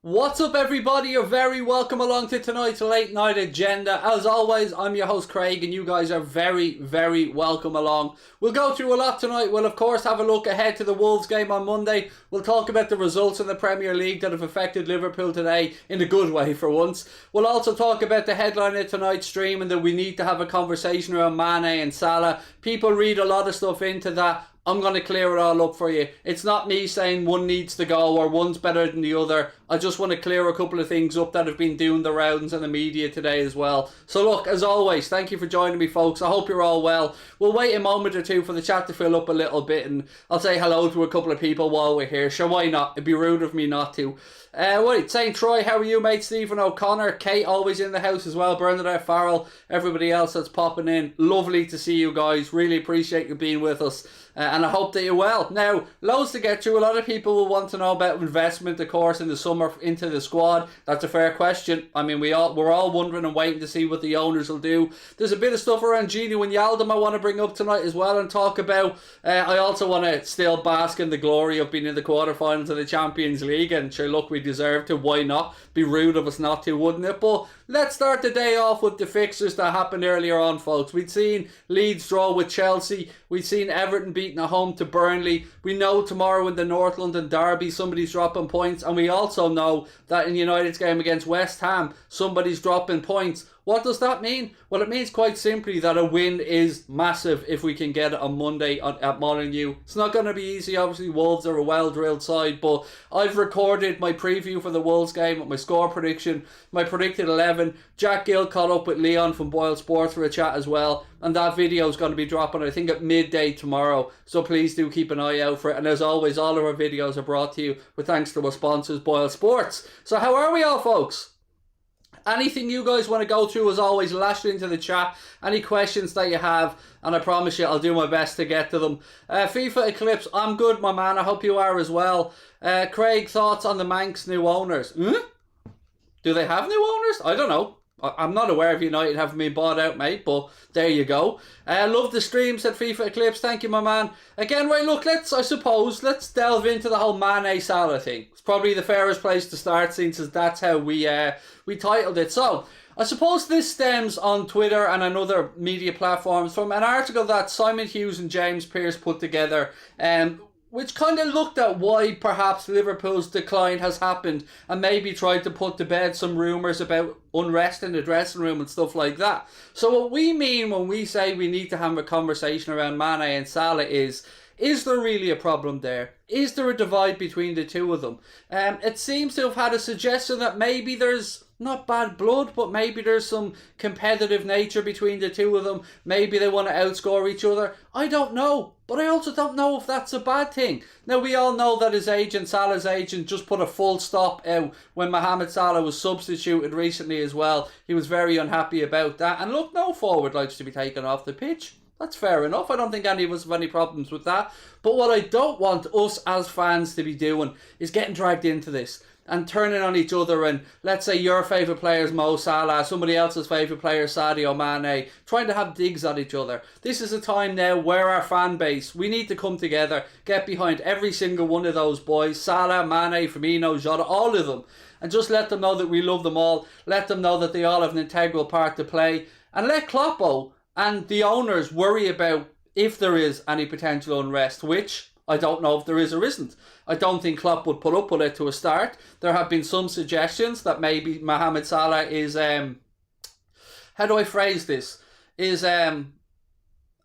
What's up, everybody? You're very welcome along to tonight's late night agenda. As always, I'm your host Craig, and you guys are very welcome along. We'll go through a lot tonight. We'll of course have a look ahead to the Wolves game on Monday. We'll talk about the results in the Premier League that have affected Liverpool today in a good way for once. We'll also talk about the headline of tonight's stream and that we need to have a conversation around Mane and Salah. People read a lot of stuff into that. I'm going to clear it all up for you. It's not me saying one needs to go or one's better than the other. I just want to clear a couple of things up that have been doing the rounds in the media today as well. So look, as always, thank you for joining me, folks. I hope you're all well. We'll wait a moment or two for the chat to fill up a little bit, and I'll say hello to a couple of people while we're here. Sure, why not? It'd be rude of me not to. St. Troy, how are you, mate? Stephen O'Connor, Kate always in the house as well, Bernadette Farrell, everybody else that's popping in. Lovely to see you guys. Really appreciate you being with us. And I hope that you're well. Now, loads to get through. A lot of people will want to know about investment, of course, in the summer into the squad. That's a fair question. I mean, we're all wondering and waiting to see what the owners will do. There's a bit of stuff around Gini and Yaldum I want to bring up tonight as well and talk about. I also want to still bask in the glory of being in the quarterfinals of the Champions League. And sure, look, we deserve to. Why not? Be rude of us not to, wouldn't it? But let's start the day off with the fixtures that happened earlier on, folks. We'd seen Leeds draw with Chelsea. We'd seen Everton beating at home to Burnley. We know tomorrow in the North London derby somebody's dropping points, and we also know that in United's game against West Ham somebody's dropping points. What does that mean? Well, it means quite simply that a win is massive if we can get it on Monday at Molineux. It's not going to be easy. Obviously, Wolves are a well-drilled side, but I've recorded my preview for the Wolves game with my score prediction, my predicted 11. Jack Gill caught up with Leon from Boyle Sports for a chat as well, and that video is going to be dropping, I think, at midday tomorrow, so please do keep an eye out for it. And as always, all of our videos are brought to you with thanks to our sponsors, Boyle Sports. So how are we all, folks? Anything you guys want to go through, as always, lash it into the chat. Any questions that you have, and I promise you I'll do my best to get to them. FIFA Eclipse, I'm good, my man. I hope you are as well. Craig, thoughts on the Manx new owners? Do they have new owners? I don't know. I'm not aware of United having been bought out, mate, but there you go. Love the stream, said FIFA Eclipse. Thank you, my man. Again, right, look, let's delve into the whole Mane Salah thing. It's probably the fairest place to start, since that's how we titled it. So, I suppose this stems on Twitter and on other media platforms from an article that Simon Hughes and James Pearce put together, which kind of looked at why perhaps Liverpool's decline has happened and maybe tried to put to bed some rumours about unrest in the dressing room and stuff like that. So what we mean when we say we need to have a conversation around Mane and Salah is there really a problem there? Is there a divide between the two of them? It seems to have had a suggestion that maybe there's not bad blood, but maybe there's some competitive nature between the two of them. Maybe they want to outscore each other. I don't know. But I also don't know if that's a bad thing. Now, we all know that his agent, Salah's agent, just put a full stop out when Mohamed Salah was substituted recently as well. He was very unhappy about that. And look, no forward likes to be taken off the pitch. That's fair enough. I don't think any of us have any problems with that. But what I don't want us as fans to be doing is getting dragged into this and turning on each other, and let's say your favourite player is Mo Salah, somebody else's favourite player is Sadio Mane, trying to have digs at each other. This is a time now where our fan base, we need to come together, get behind every single one of those boys, Salah, Mane, Firmino, Jota, all of them, and just let them know that we love them all, let them know that they all have an integral part to play, and let Kloppo and the owners worry about if there is any potential unrest, which I don't know if there is or isn't. I don't think Klopp would put up with it to a start. There have been some suggestions that maybe Mohamed Salah is, how do I phrase this, is a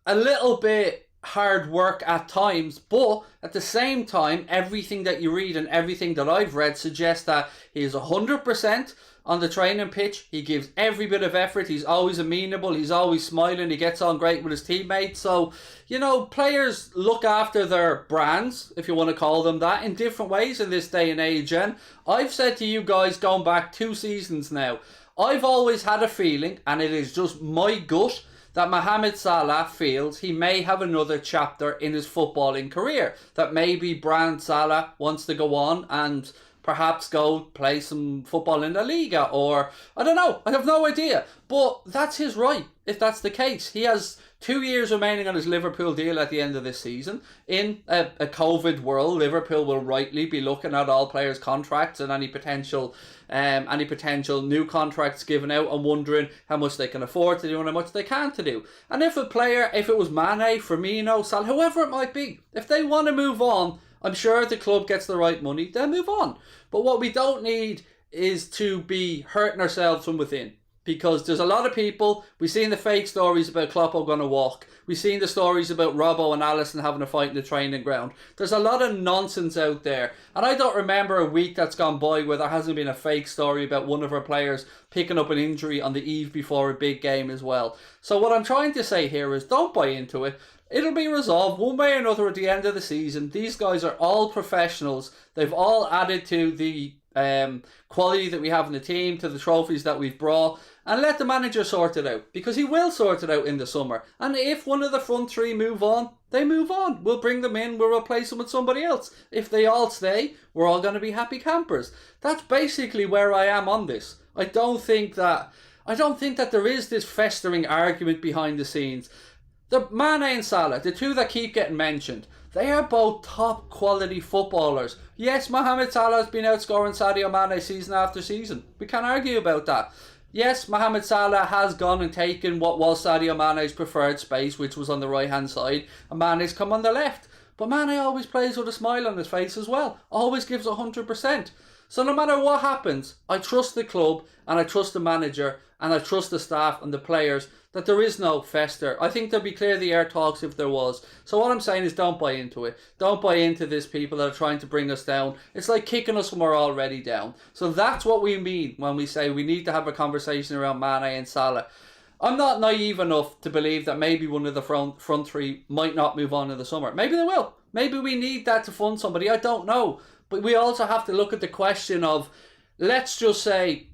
little bit hard work at times, but at the same time, everything that you read and everything that I've read suggests that he is 100% on the training pitch. He gives every bit of effort. He's always amenable. He's always smiling. He gets on great with his teammates. So, you know, players look after their brands, if you want to call them that, in different ways in this day and age. And I've said to you guys going back 2 seasons now, I've always had a feeling, and it is just my gut, that Mohamed Salah feels he may have another chapter in his footballing career. That maybe Brand Salah wants to go on and perhaps go play some football in La Liga, or I don't know, I have no idea. But that's his right, if that's the case. He has 2 years remaining on his Liverpool deal at the end of this season. In a COVID world, Liverpool will rightly be looking at all players' contracts and any potential new contracts given out and wondering how much they can afford to do and how much they can't to do. And if it was Mane, Firmino, Salah, whoever it might be, if they want to move on, I'm sure if the club gets the right money, they'll move on. But what we don't need is to be hurting ourselves from within. Because there's a lot of people, we've seen the fake stories about Kloppo going to walk. We've seen the stories about Robbo and Alisson having a fight in the training ground. There's a lot of nonsense out there. And I don't remember a week that's gone by where there hasn't been a fake story about one of our players picking up an injury on the eve before a big game as well. So what I'm trying to say here is don't buy into it. It'll be resolved one way or another at the end of the season. These guys are all professionals. They've all added to the quality that we have in the team, to the trophies that we've brought, and let the manager sort it out, because he will sort it out in the summer. And if one of the front three move on, they move on. We'll bring them in, we'll replace them with somebody else. If they all stay, we're all going to be happy campers. That's basically where I am on this. I don't think that there is this festering argument behind the scenes. The Mane and Salah, the two that keep getting mentioned, they are both top quality footballers. Yes, Mohamed Salah has been outscoring Sadio Mane season after season. We can't argue about that. Yes, Mohamed Salah has gone and taken what was Sadio Mane's preferred space, which was on the right hand side, and Mane's come on the left. But Mane always plays with a smile on his face as well. Always gives 100%. So no matter what happens, I trust the club and I trust the manager and I trust the staff and the players that there is no fester. I think there'll be clear the air talks if there was. So what I'm saying is don't buy into it. Don't buy into this people that are trying to bring us down. It's like kicking us when we're already down. So that's what we mean when we say we need to have a conversation around Mane and Salah. I'm not naive enough to believe that maybe one of the front three might not move on in the summer. Maybe they will. Maybe we need that to fund somebody. I don't know. But we also have to look at the question of, let's just say,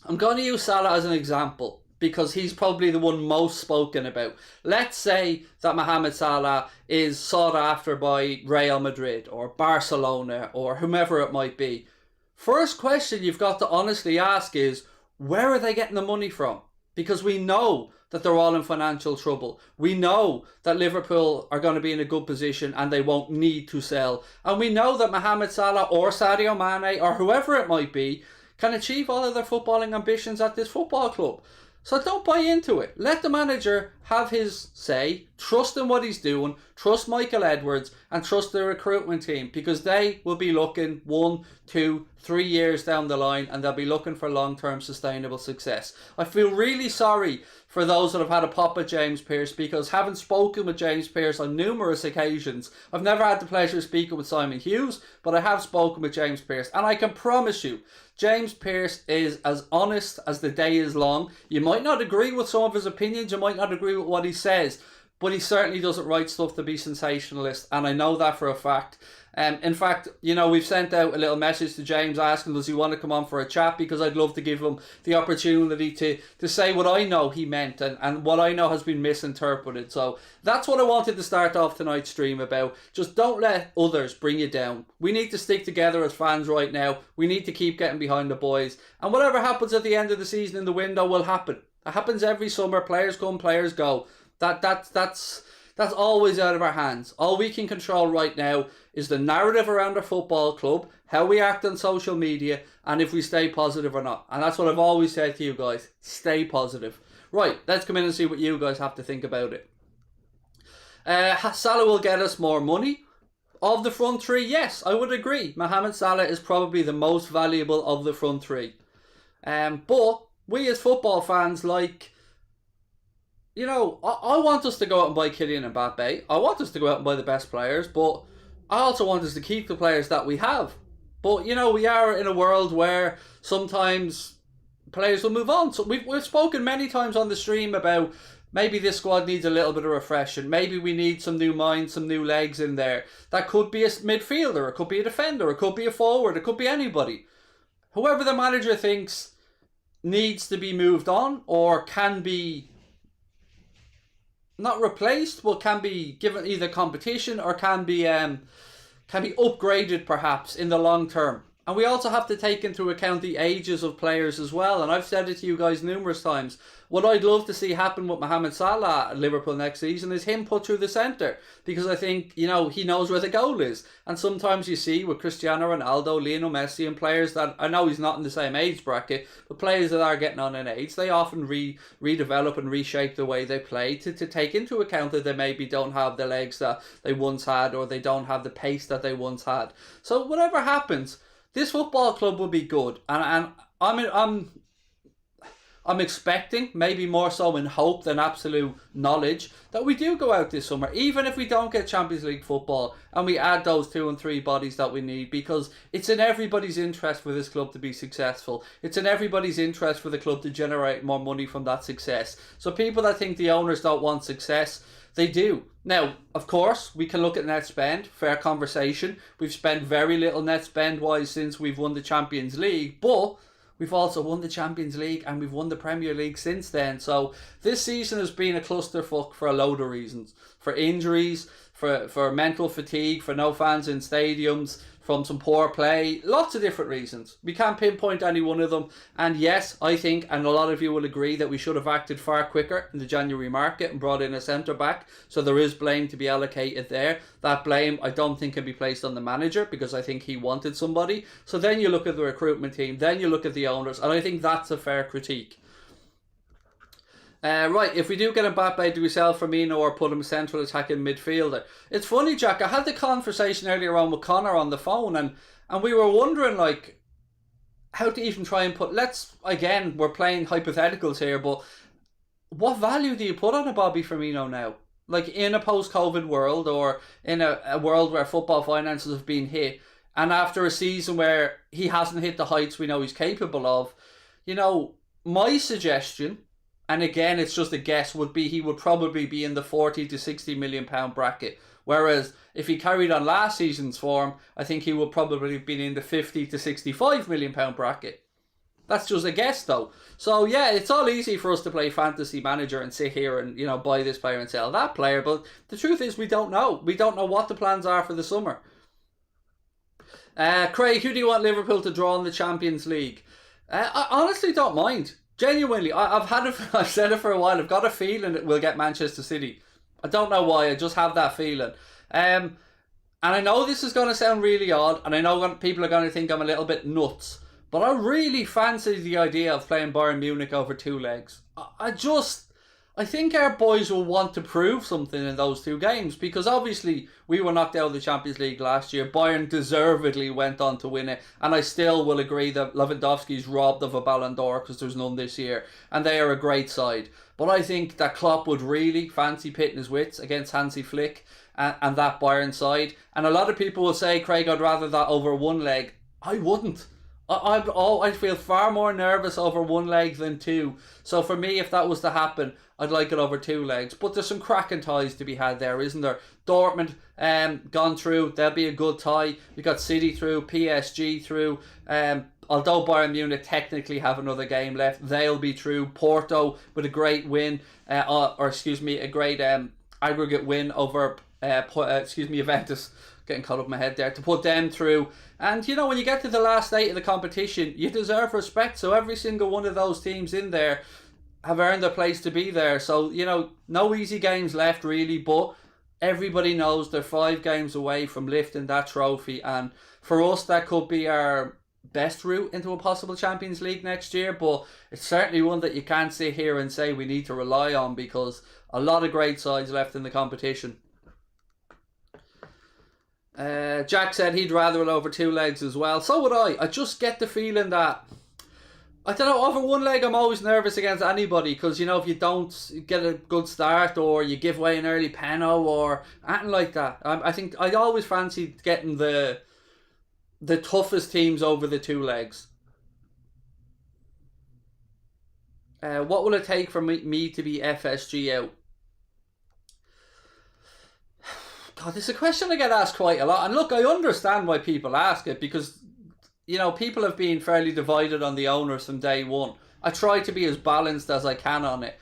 I'm going to use Salah as an example because he's probably the one most spoken about. Let's say that Mohamed Salah is sought after by Real Madrid or Barcelona or whomever it might be. First question you've got to honestly ask is, where are they getting the money from? Because we know that they're all in financial trouble. We know that Liverpool are going to be in a good position and they won't need to sell. And we know that Mohamed Salah or Sadio Mane or whoever it might be can achieve all of their footballing ambitions at this football club. So don't buy into it. Let the manager have his say, trust in what he's doing, trust Michael Edwards and trust the recruitment team, because they will be looking 1, 2, 3 years down the line and they'll be looking for long-term sustainable success. I feel really sorry for those that have had a pop at James Pearce, because having spoken with James Pearce on numerous occasions, I've never had the pleasure of speaking with Simon Hughes, but I have spoken with James Pearce, and I can promise you, James Pearce is as honest as the day is long. You might not agree with some of his opinions, you might not agree with what he says, but he certainly doesn't write stuff to be sensationalist, and I know that for a fact. In fact, you know, we've sent out a little message to James asking does he want to come on for a chat, because I'd love to give him the opportunity to say what I know he meant and what I know has been misinterpreted. So that's what I wanted to start off tonight's stream about. Just don't let others bring you down. We need to stick together as fans right now. We need to keep getting behind the boys. And whatever happens at the end of the season in the window will happen. It happens every summer. Players come, players go. That's always out of our hands. All we can control right now is the narrative around our football club, how we act on social media, and if we stay positive or not. And that's what I've always said to you guys. Stay positive. Right, let's come in and see what you guys have to think about it. Salah will get us more money. Of the front three, yes, I would agree. Mohamed Salah is probably the most valuable of the front three. But we as football fans, like, you know, I want us to go out and buy Kylian Mbappe. I want us to go out and buy the best players, but I also want us to keep the players that we have. But, you know, we are in a world where sometimes players will move on. So we've spoken many times on the stream about maybe this squad needs a little bit of refreshing. Maybe we need some new minds, some new legs in there. That could be a midfielder, it could be a defender, it could be a forward, it could be anybody. Whoever the manager thinks needs to be moved on or can be not replaced, but can be given either competition or can be upgraded perhaps in the long term. And we also have to take into account the ages of players as well. And I've said it to you guys numerous times. What I'd love to see happen with Mohamed Salah at Liverpool next season is him put through the centre. Because I think, he knows where the goal is. And sometimes you see with Cristiano Ronaldo, Lionel Messi and players that, I know he's not in the same age bracket, but players that are getting on in age, they often redevelop and reshape the way they play to take into account that they maybe don't have the legs that they once had, or they don't have the pace that they once had. So whatever happens, this football club will be good, and I'm expecting, maybe more so in hope than absolute knowledge, that we do go out this summer, even if we don't get Champions League football, and we add those 2 and 3 bodies that we need, because it's in everybody's interest for this club to be successful. It's in everybody's interest for the club to generate more money from that success. So people that think the owners don't want success, they do. Now, of course, we can look at net spend, fair conversation. We've spent very little net spend-wise since we've won the Champions League, but we've also won the Champions League and we've won the Premier League since then. So this season has been a clusterfuck for a load of reasons. For injuries, for mental fatigue, for no fans in stadiums, from some poor play, lots of different reasons. We can't pinpoint any one of them. And yes, I think, and a lot of you will agree, that we should have acted far quicker in the January market and brought in a centre-back. So there is blame to be allocated there. That blame, I don't think, can be placed on the manager, because I think he wanted somebody. So then you look at the recruitment team, then you look at the owners, and I think that's a fair critique. Right, if we do get Mbappe, do we sell Firmino or put him central attacking midfielder? It's funny, Jack, I had the conversation earlier on with Connor on the phone, and we were wondering, like, how to even try and put, again, we're playing hypotheticals here, but what value do you put on a Bobby Firmino now? Like, in a post-COVID world, or in a world where football finances have been hit, and after a season where he hasn't hit the heights we know he's capable of, my suggestion, and again, it's just a guess, would be he would probably be in the 40 to 60 million pound bracket. Whereas if he carried on last season's form, I think he would probably have been in the 50 to 65 million pound bracket. That's just a guess though. So yeah, it's all easy for us to play fantasy manager and sit here and, buy this player and sell that player. But the truth is we don't know. We don't know what the plans are for the summer. Craig, who do you want Liverpool to draw in the Champions League? I honestly don't mind. Genuinely, I've said it for a while. I've got a feeling that we'll get Manchester City. I don't know why. I just have that feeling. And I know this is going to sound really odd, and I know people are going to think I'm a little bit nuts, but I really fancy the idea of playing Bayern Munich over 2 legs. I think our boys will want to prove something in those 2 games, because obviously we were knocked out of the Champions League last year. Bayern deservedly went on to win it, and I still will agree that Lewandowski's robbed of a Ballon d'Or because there's none this year, and they are a great side. But I think that Klopp would really fancy pitting his wits against Hansi Flick and that Bayern side. And a lot of people will say, Craig, I'd rather that over 1 leg. I wouldn't. I'd feel far more nervous over 1 leg than 2. So for me, if that was to happen, I'd like it over 2 legs. But there's some cracking ties to be had there, isn't there? Dortmund gone through. They'll be a good tie. We've got City through, PSG through. Although Bayern Munich technically have another game left, they'll be through. Porto with a great win, a great aggregate win over Juventus. Getting caught up in my head there, to put them through. And when you get to the last 8 of the competition, you deserve respect. So every single one of those teams in there have earned their place to be there. So no easy games left really, but everybody knows they're 5 games away from lifting that trophy, and for us that could be our best route into a possible Champions League next year. But it's certainly one that you can't sit here and say we need to rely on, because a lot of great sides left in the competition. Jack said he'd rather it over 2 legs as well. So would I. I just get the feeling that, I don't know, over 1 leg I'm always nervous against anybody, because if you don't get a good start, or you give away an early penalty or anything like that, I think I always fancy getting the toughest teams over the 2 legs. What will it take for me to be FSG out? God, this is a question I get asked quite a lot. And look, I understand why people ask it, because, people have been fairly divided on the owners from day one. I try to be as balanced as I can on it.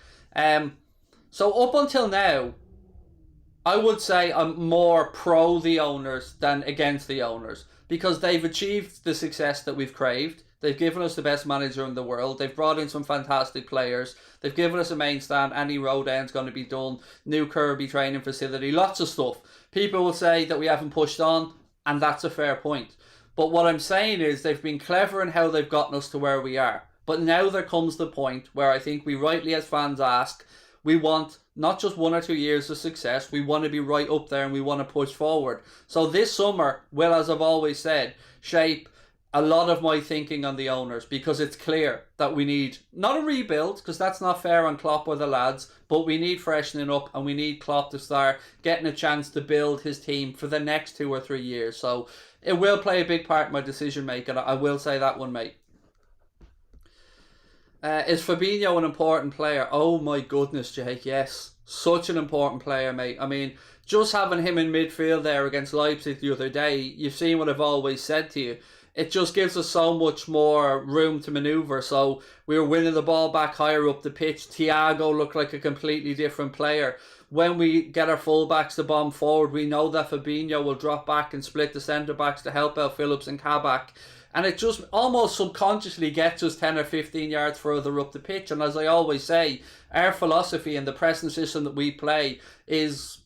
So up until now, I would say I'm more pro the owners than against the owners, because they've achieved the success that we've craved. They've given us the best manager in the world. They've brought in some fantastic players. They've given us a main stand. Any road end's going to be done. New Kirby training facility. Lots of stuff. People will say that we haven't pushed on, and that's a fair point. But what I'm saying is they've been clever in how they've gotten us to where we are. But now there comes the point where I think we rightly as fans ask, we want not just 1 or 2 years of success. We want to be right up there and we want to push forward. So this summer will, as I've always said, shape a lot of my thinking on the owners, because it's clear that we need not a rebuild, because that's not fair on Klopp or the lads, but we need freshening up and we need Klopp to start getting a chance to build his team for the next 2 or 3 years. So it will play a big part in my decision making. I will say that one, mate. Is Fabinho an important player? Oh my goodness, Jake, yes. Such an important player, mate. I mean, just having him in midfield there against Leipzig the other day, you've seen what I've always said to you. It just gives us so much more room to manoeuvre. So we were winning the ball back higher up the pitch. Thiago looked like a completely different player. When we get our fullbacks to bomb forward, we know that Fabinho will drop back and split the centre-backs to help out Phillips and Kabak. And it just almost subconsciously gets us 10 or 15 yards further up the pitch. And as I always say, our philosophy and the pressing system that we play is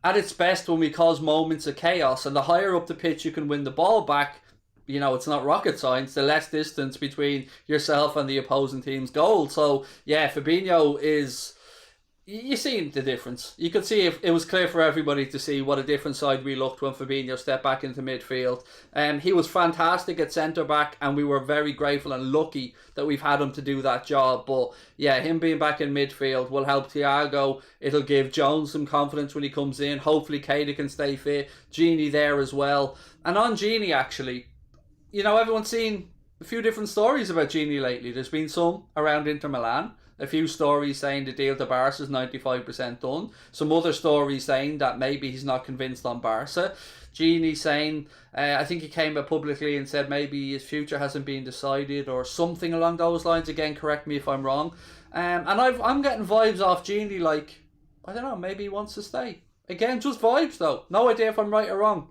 at its best when we cause moments of chaos. And the higher up the pitch you can win the ball back, you know, it's not rocket science, the less distance between yourself and the opposing team's goal. So, yeah, Fabinho is... You see the difference. You could see if it was clear for everybody to see what a different side we looked when Fabinho stepped back into midfield. He was fantastic at centre-back, and we were very grateful and lucky that we've had him to do that job. But, yeah, him being back in midfield will help Thiago. It'll give Jones some confidence when he comes in. Hopefully, Keita can stay fit. Gini there as well. And on Gini, actually... You know, everyone's seen a few different stories about Gini lately. There's been some around Inter Milan. A few stories saying the deal to Barca is 95% done. Some other stories saying that maybe he's not convinced on Barca. Gini saying, I think he came out publicly and said maybe his future hasn't been decided or something along those lines. Again, correct me if I'm wrong. And I'm getting vibes off Gini like, I don't know, maybe he wants to stay. Again, just vibes though. No idea if I'm right or wrong.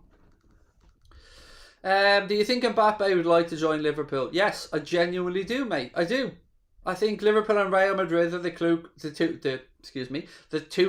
Do you think Mbappe would like to join Liverpool? Yes, I genuinely do, mate. I do. I think Liverpool and Real Madrid are the two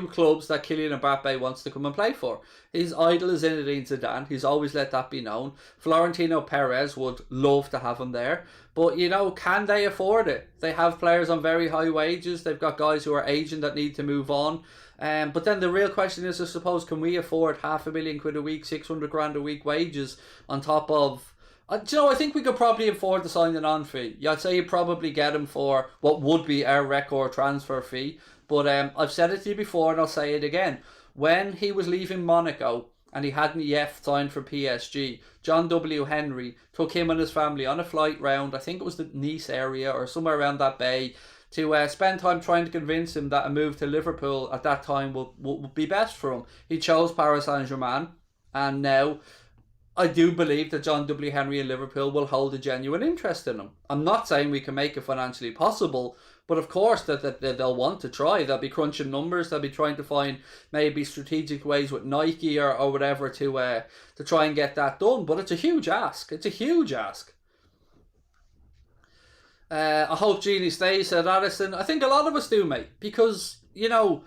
clubs that Kylian Mbappe wants to come and play for. His idol is Zinedine Zidane. He's always let that be known. Florentino Perez would love to have him there. But, you know, can they afford it? They have players on very high wages. They've got guys who are aging that need to move on. But then the real question is, I suppose, can we afford £500,000 a week, 600 grand a week wages on top of... Do you know, I think we could probably afford the signing on fee. Yeah, I'd say you probably get him for what would be our record transfer fee. But I've said it to you before and I'll say it again. When he was leaving Monaco and he hadn't yet signed for PSG, John W. Henry took him and his family on a flight round, I think it was the Nice area or somewhere around that bay, to spend time trying to convince him that a move to Liverpool at that time would be best for him. He chose Paris Saint-Germain, and now I do believe that John W. Henry and Liverpool will hold a genuine interest in him. I'm not saying we can make it financially possible, but of course that they'll want to try. They'll be crunching numbers. They'll be trying to find maybe strategic ways with Nike or whatever to try and get that done. But it's a huge ask. It's a huge ask. I hope Gini stays, said Addison. I think a lot of us do, mate, because, you know,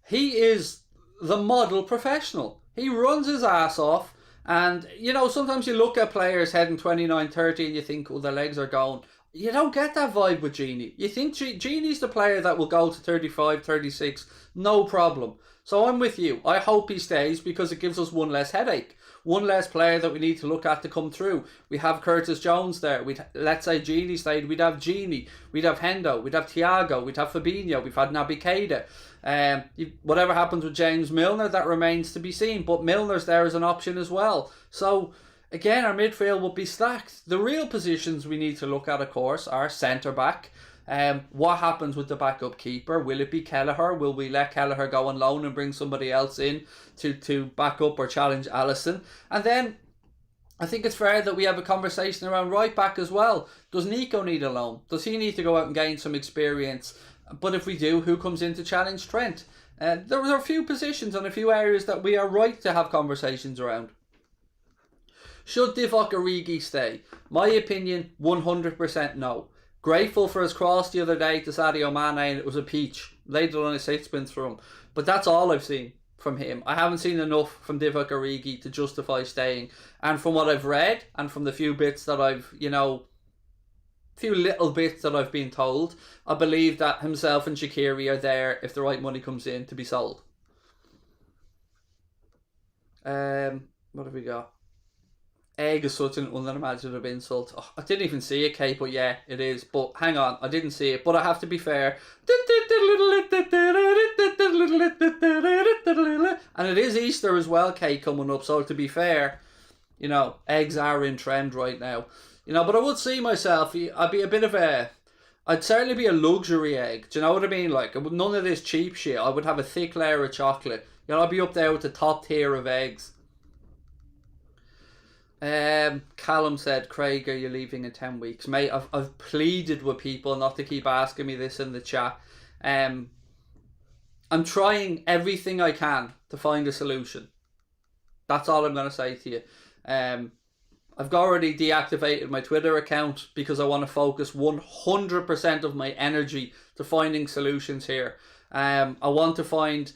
he is the model professional. He runs his ass off, and, you know, sometimes you look at players heading 29, 30 and you think, oh, their legs are going. You don't get that vibe with Gini. You think Gini's the player that will go to 35, 36, no problem. So I'm with you. I hope he stays because it gives us one less headache. One less player that we need to look at to come through. We have Curtis Jones there. Let's say Gini stayed. We'd have Gini. We'd have Hendo. We'd have Thiago. We'd have Fabinho. We've had Naby Keita. Whatever happens with James Milner, that remains to be seen. But Milner's there as an option as well. So, again, our midfield will be stacked. The real positions we need to look at, of course, are centre-back. What happens with the backup keeper? Will it be Kelleher? Will we let Kelleher go on loan and bring somebody else in to back up or challenge Alisson? And then I think it's fair that we have a conversation around right back as well. Does Nico need a loan? Does he need to go out and gain some experience? But if we do, who comes in to challenge Trent? There are a few positions and a few areas that we are right to have conversations around. Should Divock Origi stay? My opinion, 100% no. Grateful for his cross the other day to Sadio Mane, and it was a peach. Laid it on a sixpence for him. But that's all I've seen from him. I haven't seen enough from Divock Origi to justify staying. And from what I've read, and from the few bits that I've, few little bits that I've been told, I believe that himself and Shaqiri are there, if the right money comes in, to be sold. What have we got? Egg is such an unimaginative insult. Oh, I didn't even see it, Kate, but yeah, it is. But hang on, I didn't see it. But I have to be fair. And it is Easter as well, Kate, coming up. So to be fair, eggs are in trend right now. But I would see myself, I'd be a bit of I'd certainly be a luxury egg. Do you know what I mean? Like, none of this cheap shit. I would have a thick layer of chocolate. I'd be up there with the top tier of eggs. Callum said, Craig, are you leaving in 10 weeks? Mate, I've pleaded with people not to keep asking me this in the chat. I'm trying everything I can to find a solution. That's all I'm going to say to you. I've already deactivated my Twitter account because I want to focus 100% of my energy to finding solutions here. I want to find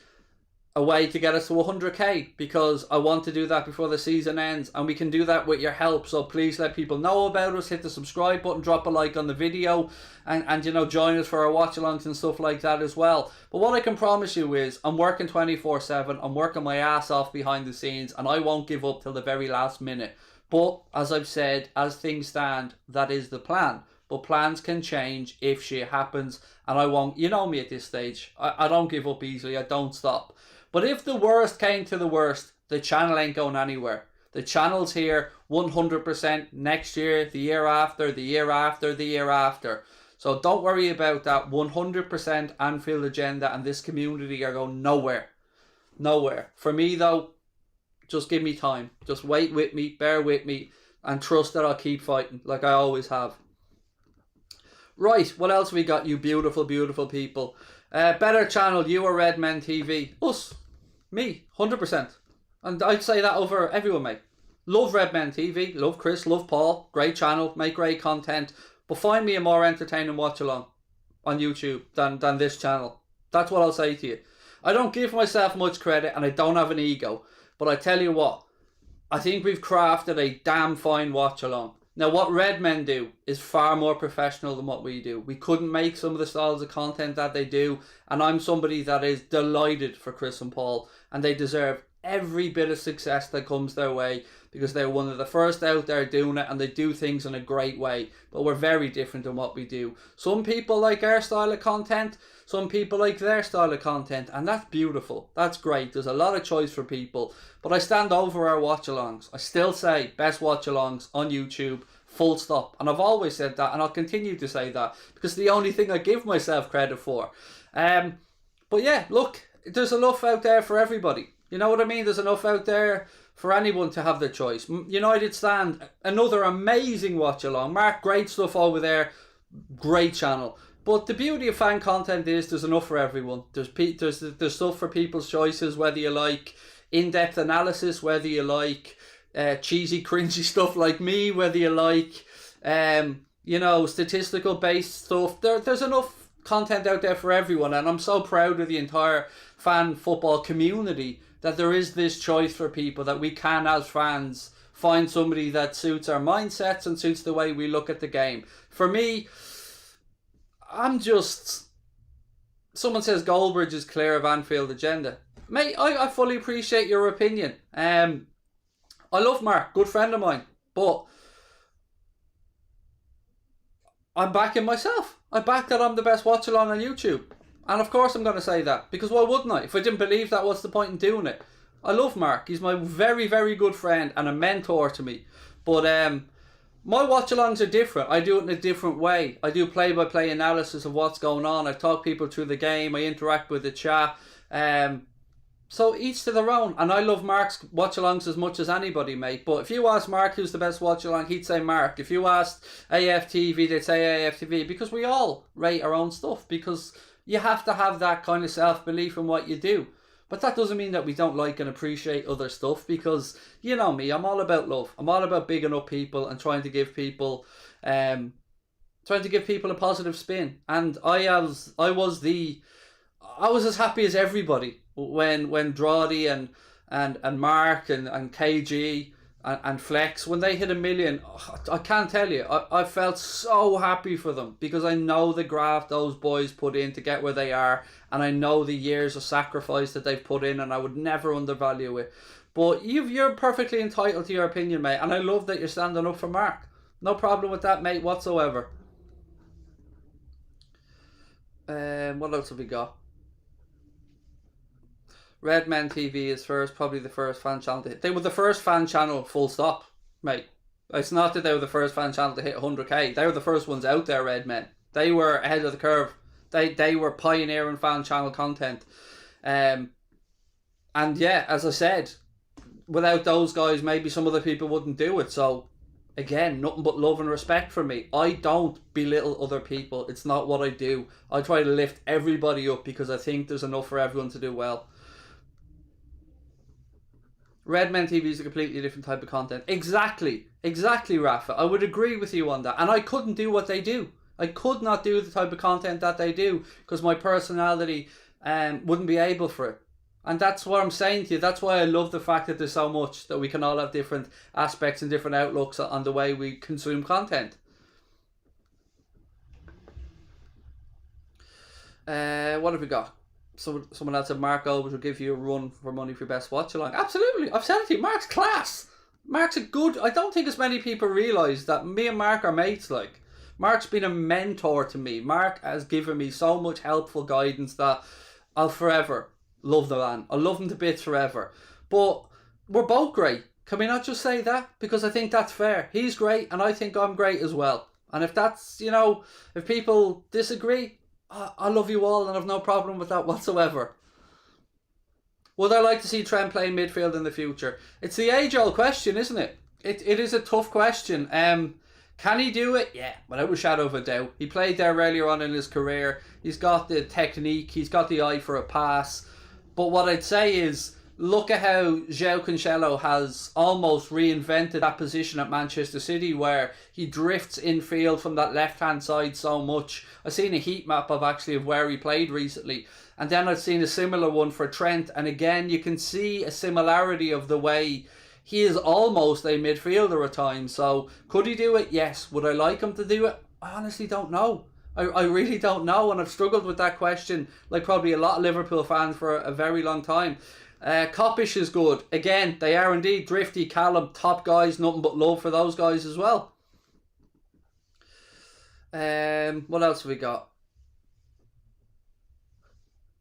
a way to get us to 100k because I want to do that before the season ends, and we can do that with your help. So please let people know about us, hit the subscribe button, drop a like on the video, and join us for our watch alongs and stuff like that as well. But what I can promise you is I'm working 24/7, I'm working my ass off behind the scenes, and I won't give up till the very last minute. But as I've said, as things stand, that is the plan. But plans can change if shit happens, and I won't, you know me at this stage, I don't give up easily, I don't stop. But if the worst came to the worst, the channel ain't going anywhere. The channel's here 100% next year, the year after, the year after, the year after. So don't worry about that. 100% Anfield agenda and this community are going nowhere. Nowhere. For me though, just give me time. Just wait with me, bear with me, and trust that I'll keep fighting like I always have. Right, what else we got, you beautiful, beautiful people? Better channel, you or Red Men TV? Us. Me, 100%. And I'd say that over everyone, mate. Love Red Men TV, love Chris, love Paul. Great channel, make great content. But find me a more entertaining watch along on YouTube than this channel. That's what I'll say to you. I don't give myself much credit and I don't have an ego. But I tell you what, I think we've crafted a damn fine watch along. Now what Red Men do is far more professional than what we do. We couldn't make some of the styles of content that they do, and I'm somebody that is delighted for Chris and Paul, and they deserve every bit of success that comes their way because they're one of the first out there doing it and they do things in a great way. But we're very different in what we do. Some people like our style of content, some people like their style of content, and that's beautiful. That's great. There's a lot of choice for people. But I stand over our watch-alongs. I still say best watch-alongs on YouTube, full stop. And I've always said that, and I'll continue to say that because the only thing I give myself credit for. But yeah, look, there's enough out there for everybody. You know what I mean? There's enough out there for anyone to have their choice. United Stand, another amazing watch along. Mark, great stuff over there. Great channel. But the beauty of fan content is there's enough for everyone. There's stuff for people's choices, whether you like in-depth analysis, whether you like cheesy, cringy stuff like me, whether you like, statistical based stuff. There's enough content out there for everyone, and I'm so proud of the entire fan football community that there is this choice for people, that we can as fans find somebody that suits our mindsets and suits the way we look at the game. For me, someone says Goldbridge is clear of Anfield agenda. Mate, I fully appreciate your opinion. I love Mark, good friend of mine, but I'm backing myself. I back that I'm the best watch along on YouTube. And of course I'm going to say that, because why wouldn't I? If I didn't believe that, what's the point in doing it? I love Mark. He's my very, very good friend and a mentor to me. But my watch-alongs are different. I do it in a different way. I do play-by-play analysis of what's going on. I talk people through the game. I interact with the chat. So each to their own. And I love Mark's watch-alongs as much as anybody, mate. But if you ask Mark who's the best watch-along, he'd say Mark. If you asked AFTV, they'd say AFTV. Because we all rate our own stuff. Because you have to have that kind of self-belief in what you do. But that doesn't mean that we don't like and appreciate other stuff, because you know me, I'm all about love. I'm all about bigging up people and trying to give people a positive spin. And I was as happy as everybody when Drawdy and Mark and KG and Flex, when they hit 1 million. I can't tell you, I felt so happy for them, because I know the graft those boys put in to get where they are, and I know the years of sacrifice that they've put in, and I would never undervalue it. But you're perfectly entitled to your opinion, mate, and I love that you're standing up for Mark. No problem with that, mate, whatsoever. What else have we got? Redmen TV is probably the first fan channel to hit. They were the first fan channel, full stop, mate. It's not that they were the first fan channel to hit 100k. They were the first ones out there, Redmen. They were ahead of the curve. They were pioneering fan channel content. And yeah, as I said, without those guys, maybe some other people wouldn't do it. So, again, nothing but love and respect for me. I don't belittle other people. It's not what I do. I try to lift everybody up, because I think there's enough for everyone to do well. Redmen TV is a completely different type of content. Exactly, Rafa. I would agree with you on that. And I couldn't do what they do. I could not do the type of content that they do, because my personality wouldn't be able for it. And that's what I'm saying to you. That's why I love the fact that there's so much, that we can all have different aspects and different outlooks on the way we consume content. What have we got? Someone else said Mark always will give you a run for money for your best watch along. Absolutely. I've said it to you. Mark's class. Mark's a good... I don't think as many people realise that me and Mark are mates. Like, Mark's been a mentor to me. Mark has given me so much helpful guidance that I'll forever love the man. I love him to bits forever. But we're both great. Can we not just say that? Because I think that's fair. He's great and I think I'm great as well. And if that's, if people disagree, I love you all and I've no problem with that whatsoever. Would I like to see Trent play midfield in the future? It's the age-old question, isn't it? It is a tough question. Can he do it? Yeah, without a shadow of a doubt. He played there earlier on in his career. He's got the technique. He's got the eye for a pass. But what I'd say is, look at how João Cancelo has almost reinvented that position at Manchester City, where he drifts infield from that left-hand side so much. I've seen a heat map of where he played recently. And then I've seen a similar one for Trent. And again, you can see a similarity of the way he is almost a midfielder at times. So, could he do it? Yes. Would I like him to do it? I honestly don't know. I really don't know. And I've struggled with that question, like probably a lot of Liverpool fans, for a very long time. Kopish is good. Again, they are indeed drifty. Callum, top guys, nothing but love for those guys as well. What else have we got?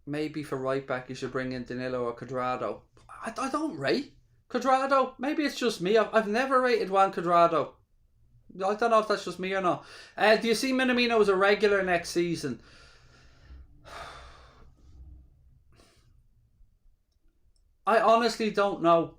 Maybe for right back you should bring in Danilo or Cuadrado. I don't rate Cuadrado. Maybe it's just me. I've never rated Juan Cuadrado. I don't know if that's just me or not. Do you see Minamino as a regular next season? I honestly don't know.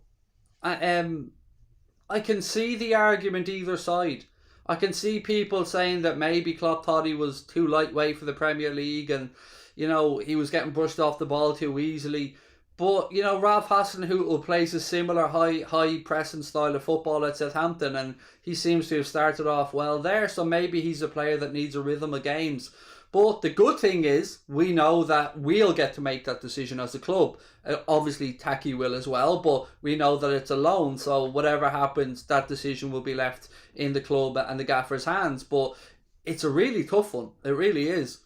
I can see the argument either side. I can see people saying that maybe Klopp thought he was too lightweight for the Premier League and, he was getting brushed off the ball too easily. But, Ralph Hasenhüttl plays a similar high pressing style of football at Southampton, and he seems to have started off well there, so maybe he's a player that needs a rhythm of games. But the good thing is, we know that we'll get to make that decision as a club. Obviously, Taki will as well, but we know that it's a loan, so whatever happens, that decision will be left in the club and the gaffer's hands. But it's a really tough one. It really is.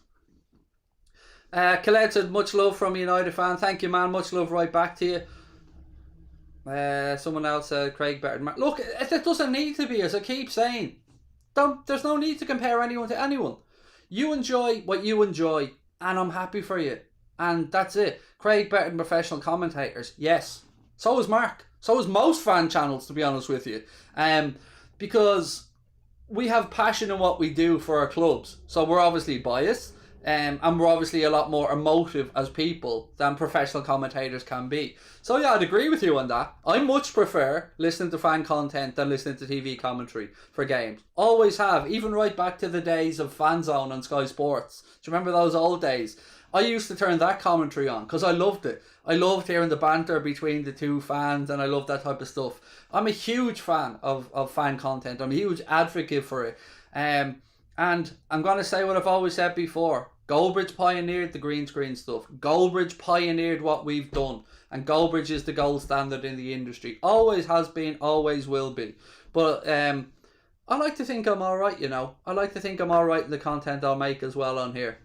Khaled said, much love from a United fan. Thank you, man. Much love right back to you. Someone else said, Craig better than Mark. Look, it doesn't need to be, as I keep saying. There's no need to compare anyone to anyone. You enjoy what you enjoy, and I'm happy for you. And that's it. Craig better than professional commentators. Yes. So is Mark. So is most fan channels, to be honest with you. Because we have passion in what we do for our clubs. So we're obviously biased. And we're obviously a lot more emotive as people than professional commentators can be. So yeah, I'd agree with you on that. I much prefer listening to fan content than listening to TV commentary for games. Always have, even right back to the days of Fan Zone on Sky Sports. Do you remember those old days? I used to turn that commentary on because I loved it. I loved hearing the banter between the two fans, and I love that type of stuff. I'm a huge fan of fan content. I'm a huge advocate for it. And I'm going to say what I've always said before. Goldbridge pioneered the green screen stuff. Goldbridge pioneered what we've done. And Goldbridge is the gold standard in the industry. Always has been, always will be. But I like to think I'm alright, you know. I like to think I'm alright in the content I'll make as well on here.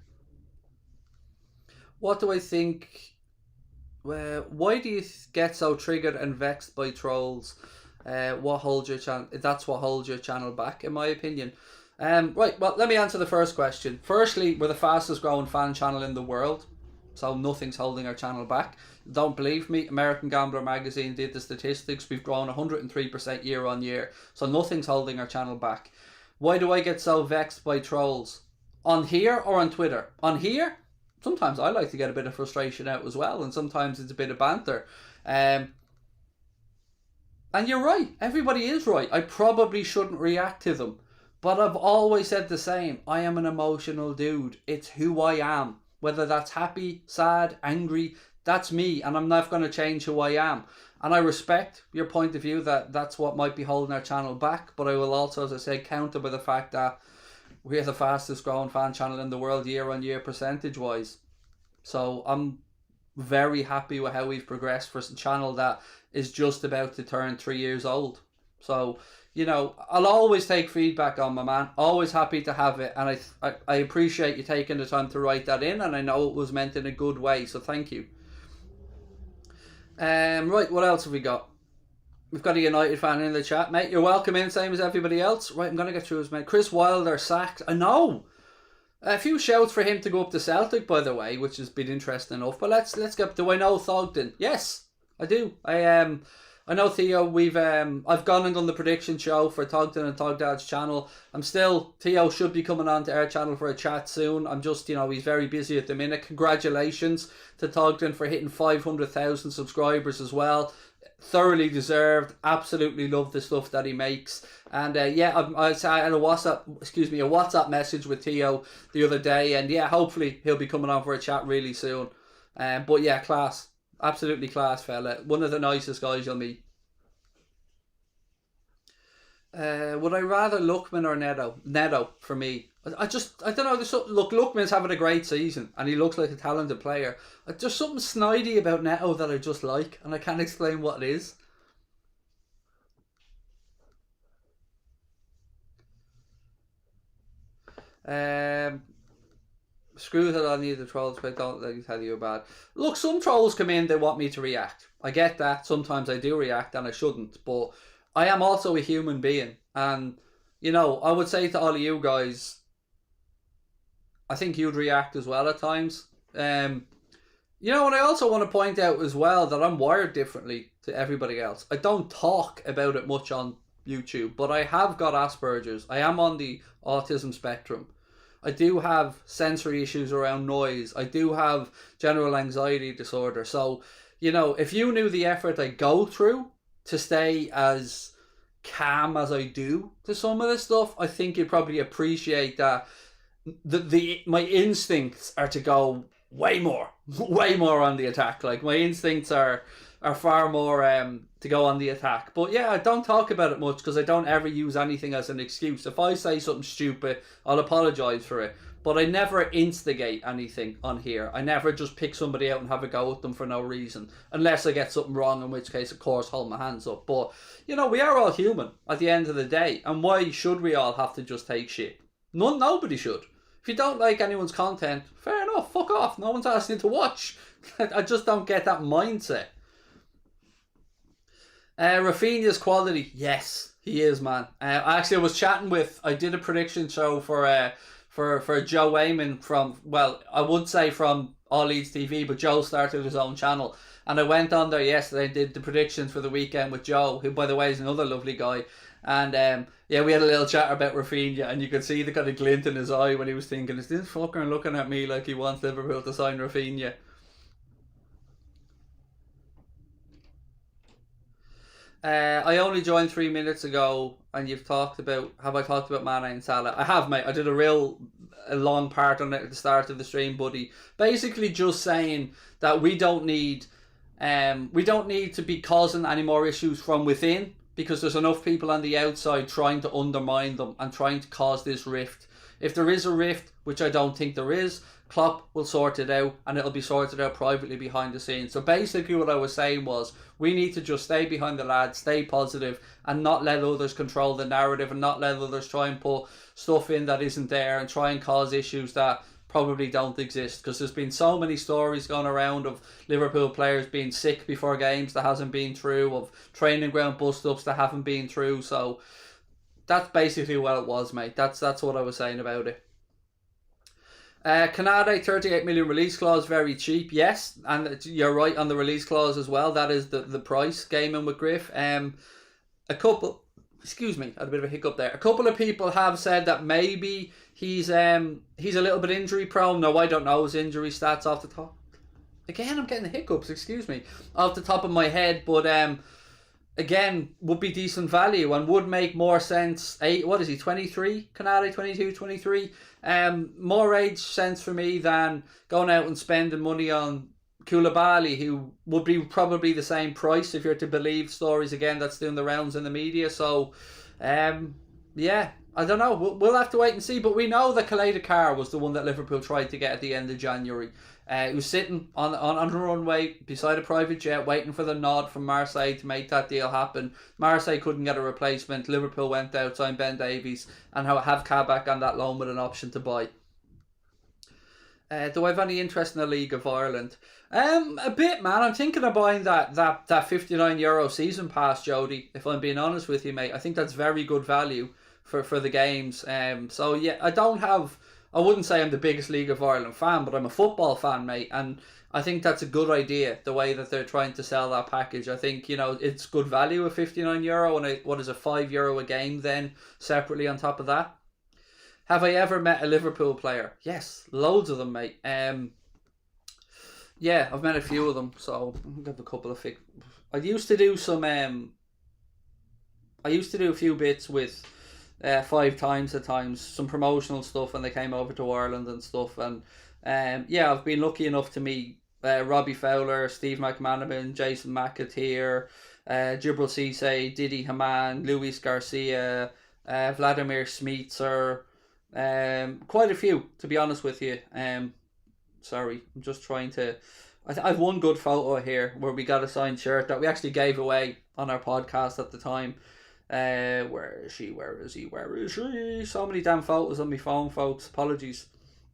What do I think? Why do you get so triggered and vexed by trolls? What holds your channel? That's what holds your channel back, in my opinion. Right, well, let me answer the first question. Firstly, we're the fastest growing fan channel in the world, so nothing's holding our channel back. Don't believe me? American Gambler magazine did the statistics. We've grown 103% year on year, so nothing's holding our channel back. Why do I get so vexed by trolls? On here or on Twitter? On here, sometimes I like to get a bit of frustration out as well, and sometimes it's a bit of banter. And you're right, everybody is right. I probably shouldn't react to them. But I've always said the same. I am an emotional dude. It's who I am. Whether that's happy, sad, angry, that's me. And I'm not going to change who I am. And I respect your point of view that that's what might be holding our channel back. But I will also, as I said, counter by the fact that we're the fastest growing fan channel in the world year on year percentage wise. So I'm very happy with how we've progressed for a channel that is just about to turn 3 years old. So, you know, I'll always take feedback on my man. Always happy to have it. And I appreciate you taking the time to write that in. And I know it was meant in a good way. So thank you. Right, what else have we got? We've got a United fan in the chat, mate. You're welcome in, same as everybody else. Right, I'm going to get through his mate. Chris Wilder sacked. I know. A few shouts for him to go up to Celtic, by the way, which has been interesting enough. But let's get. Do I know Thogden? Yes, I do. I know Theo. I've gone and done the prediction show for Thogden and Thogdad's channel. Theo should be coming on to our channel for a chat soon. I'm just, you know, he's very busy at the minute. Congratulations to Thogden for hitting 500,000 subscribers as well. Thoroughly deserved. Absolutely love the stuff that he makes. And yeah, I had a WhatsApp message with Theo the other day, and yeah, hopefully he'll be coming on for a chat really soon. But yeah, class. Absolutely class fella. One of the nicest guys you'll meet. Would I rather Lookman or Neto? Neto for me. I don't know. Look, Lookman's having a great season and he looks like a talented player. There's something snidey about Neto that I just like, and I can't explain what it is. Screw that I need the trolls, but don't let me tell you about. Look, some trolls come in, they want me to react. I get that. Sometimes I do react and I shouldn't, but I am also a human being. And, you know, I would say to all of you guys, I think you'd react as well at times. You know, and I also want to point out as well that I'm wired differently to everybody else. I don't talk about it much on YouTube, but I have got Asperger's. I am on the autism spectrum. I do have sensory issues around noise. I do have general anxiety disorder. So, you know, if you knew the effort I go through to stay as calm as I do to some of this stuff, I think you'd probably appreciate that my instincts are to go way more on the attack. Like, my instincts are far more to go on the attack. But yeah, I don't talk about it much because I don't ever use anything as an excuse. If I say something stupid, I'll apologise for it. But I never instigate anything on here. I never just pick somebody out and have a go at them for no reason. Unless I get something wrong, in which case, of course, hold my hands up. But, you know, we are all human at the end of the day. And why should we all have to just take shit? Nobody should. If you don't like anyone's content, fair enough, fuck off. No one's asking you to watch. I just don't get that mindset. Rafinha's quality, yes, he is, man. I was chatting I did a prediction show for Joe Wayman from, well, I would say from All Leeds TV, but Joe started his own channel. And I went on there yesterday and did the predictions for the weekend with Joe, who, by the way, is another lovely guy. And yeah, we had a little chat about Rafinha, and you could see the kind of glint in his eye when he was thinking, is this fucker looking at me like he wants Liverpool to sign Rafinha? I only joined 3 minutes ago, and have I talked about Mane and Salah? I have, mate. I did a real a long part on it at the start of the stream, buddy. Basically just saying that we don't need to be causing any more issues from within, because there's enough people on the outside trying to undermine them and trying to cause this rift. If there is a rift, which I don't think there is, Klopp will sort it out, and it'll be sorted out privately behind the scenes. So basically what I was saying was, we need to just stay behind the lads, stay positive, and not let others control the narrative, and not let others try and put stuff in that isn't there and try and cause issues that probably don't exist. Because there's been so many stories going around of Liverpool players being sick before games that hasn't been true, of training ground bust-ups that haven't been true. So that's basically what it was, mate. That's what I was saying about it. Canade, 38 million release clause, very cheap, yes, and you're right on the release clause as well. That is the price, gaming with Griff. Excuse me, I had a bit of a hiccup there. A couple of people have said that maybe he's a little bit injury prone. No, I don't know his injury stats off the top. Again, I'm getting the hiccups, excuse me, off the top of my head, but again, would be decent value and would make more sense. What is he, 23? Canade, 22, 23? More age sense for me than going out and spending money on Koulibaly, who would be probably the same price if you're to believe stories again that's doing the rounds in the media. So, yeah, I don't know. We'll have to wait and see. But we know that Kaleda Carr was the one that Liverpool tried to get at the end of January. He was sitting on the runway beside a private jet waiting for the nod from Marseille to make that deal happen. Marseille couldn't get a replacement. Liverpool went out, signed Ben Davies, and have Kabak on that loan with an option to buy. Do I have any interest in the League of Ireland? A bit, man. I'm thinking of buying that €59 season pass, Jody, if I'm being honest with you, mate. I think that's very good value for the games. So, yeah, I wouldn't say I'm the biggest League of Ireland fan, but I'm a football fan, mate. And I think that's a good idea, the way that they're trying to sell that package. I think, it's good value at €59 and what is it, €5 a game then, separately on top of that. Have I ever met a Liverpool player? Yes, loads of them, mate. Yeah, I've met a few of them, so I'll give a couple of I used to do a few bits with 5 times at times, some promotional stuff when they came over to Ireland and stuff. And yeah, I've been lucky enough to meet Robbie Fowler, Steve McManaman, Jason McAteer, Djibril Cissé, Didi Hamann, Luis Garcia, Vladimir Smeetser. Quite a few, to be honest with you. Sorry, I'm just trying to... I've one good photo here where we got a signed shirt that we actually gave away on our podcast at the time. Where is she? Where is he? Where is she? So many damn photos on my phone, folks. Apologies.